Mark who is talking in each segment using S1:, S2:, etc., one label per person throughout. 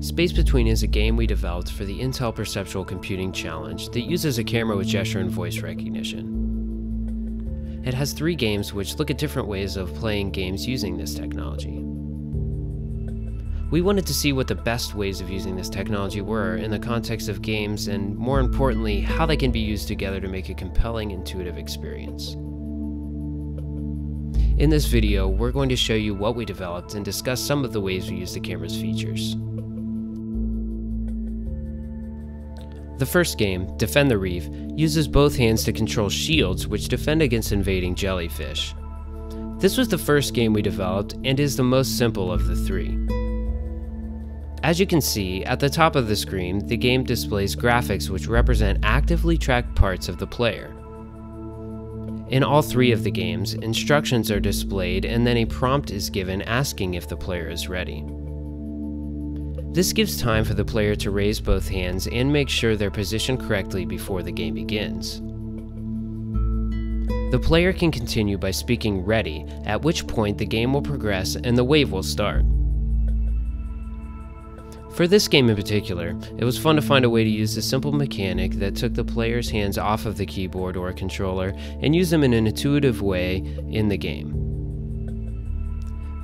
S1: Space Between is a game we developed for the Intel Perceptual Computing Challenge that uses a camera with gesture and voice recognition. It has 3 games which look at different ways of playing games using this technology. We wanted to see what the best ways of using this technology were in the context of games, and more importantly, how they can be used together to make a compelling, intuitive experience. In this video, we're going to show you what we developed and discuss some of the ways we use the camera's features. The first game, Defend the Reef, uses both hands to control shields which defend against invading jellyfish. This was the first game we developed and is the most simple of the 3. As you can see, at the top of the screen, the game displays graphics which represent actively tracked parts of the player. In all 3 of the games, instructions are displayed and then a prompt is given asking if the player is ready. This gives time for the player to raise both hands and make sure they're positioned correctly before the game begins. The player can continue by speaking "ready," at which point the game will progress and the wave will start. For this game in particular, it was fun to find a way to use the simple mechanic that took the player's hands off of the keyboard or controller and use them in an intuitive way in the game.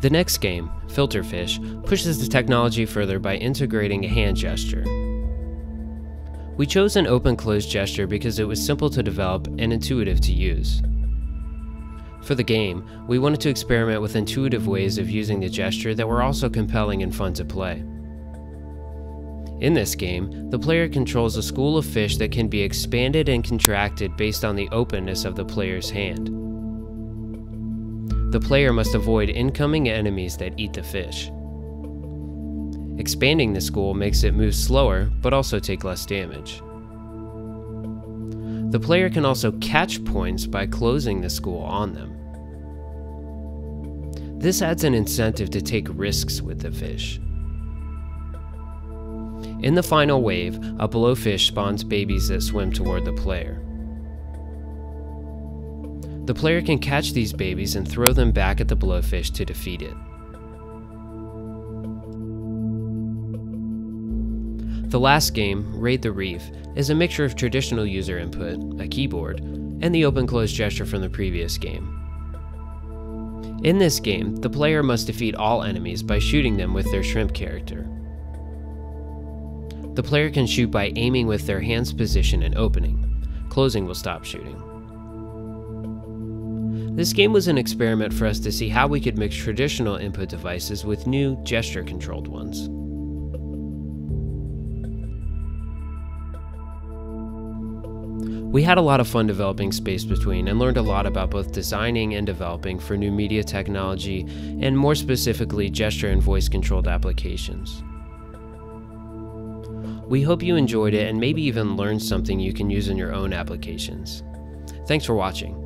S1: The next game, Filterfish, pushes the technology further by integrating a hand gesture. We chose an open-close gesture because it was simple to develop and intuitive to use. For the game, we wanted to experiment with intuitive ways of using the gesture that were also compelling and fun to play. In this game, the player controls a school of fish that can be expanded and contracted based on the openness of the player's hand. The player must avoid incoming enemies that eat the fish. Expanding the school makes it move slower, but also take less damage. The player can also catch points by closing the school on them. This adds an incentive to take risks with the fish. In the final wave, a blowfish spawns babies that swim toward the player. The player can catch these babies and throw them back at the blowfish to defeat it. The last game, Raid the Reef, is a mixture of traditional user input, a keyboard, and the open-close gesture from the previous game. In this game, the player must defeat all enemies by shooting them with their shrimp character. The player can shoot by aiming with their hand's position and opening. Closing will stop shooting. This game was an experiment for us to see how we could mix traditional input devices with new gesture-controlled ones. We had a lot of fun developing Space Between and learned a lot about both designing and developing for new media technology and more specifically gesture and voice-controlled applications. We hope you enjoyed it and maybe even learned something you can use in your own applications. Thanks for watching.